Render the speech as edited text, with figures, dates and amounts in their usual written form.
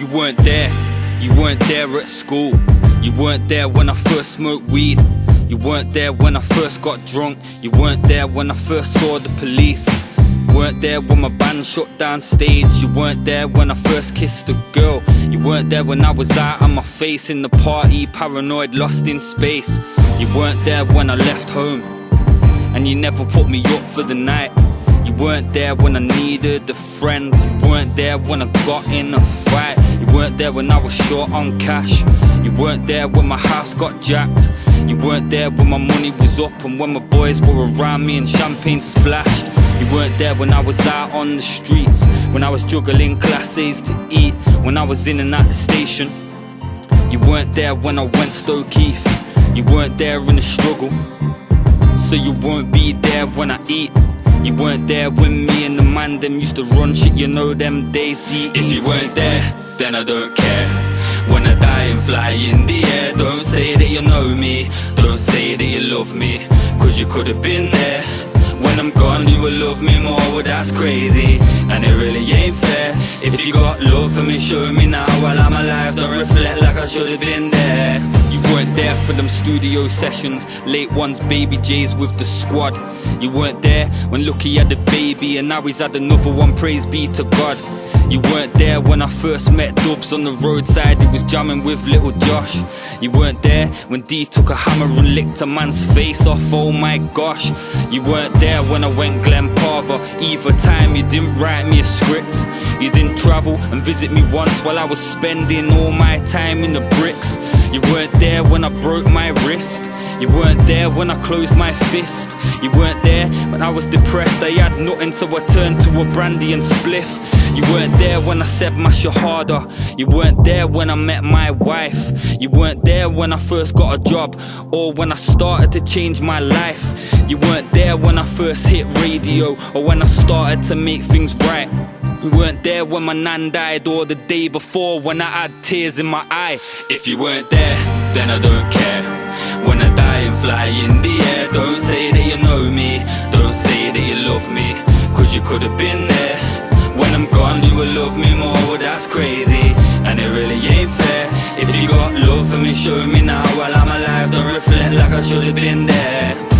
You weren't there, you weren't there at school. You weren't there when I first smoked weed. You weren't there when I first got drunk. You weren't there when I first saw the police. You weren't there when my band shut down stage. You weren't there when I first kissed a girl. You weren't there when I was out on my face in the party, paranoid, lost in space. You weren't there when I left home, and you never put me up for the night. You weren't there when I needed a friend. You weren't there when I got in a fight. You weren't there when I was short on cash. You weren't there when my house got jacked. You weren't there when my money was up and when my boys were around me and champagne splashed. You weren't there when I was out on the streets, when I was juggling Class A's to eat, when I was in and out the station. You weren't there when I went Stoke-Heath. You weren't there in the struggle, so you won't be there when I eat. You weren't there when me and the man them used to run shit, you know them days deep. If you weren't there, then I don't care. When I die and fly in the air, don't say that you know me, don't say that you love me, cause you could have been there. When I'm gone you will love me more, well that's crazy, and it really ain't fair. If you got love for me, show me now while I'm alive. Don't reflect like I should have been there. You weren't there for them studio sessions, late ones, Baby J's with the squad. You weren't there when Lucky had a baby and now he's had another one, praise be to God. You weren't there when I first met Dubs on the roadside, he was jamming with little Josh. You weren't there when D took a hammer and licked a man's face off, oh my gosh. You weren't there when I went Glen Parva, either time you didn't write me a script. You didn't travel and visit me once while I was spending all my time in the bricks. You weren't there when I broke my wrist. You weren't there when I closed my fist. You weren't there when I was depressed, I had nothing so I turned to a brandy and spliff. You weren't there when I said my shahada. You weren't there when I met my wife. You weren't there when I first got a job or when I started to change my life. You weren't there when I first hit radio or when I started to make things right. You weren't there when my nan died or the day before when I had tears in my eye. If you weren't there, then I don't care. When I die and fly in the air, don't say that you know me, don't say that you love me, cause you could have been there. When I'm gone you will love me more, well that's crazy, and it really ain't fair. If you got love for me, show me now while I'm alive. Don't reflect like I should have been there.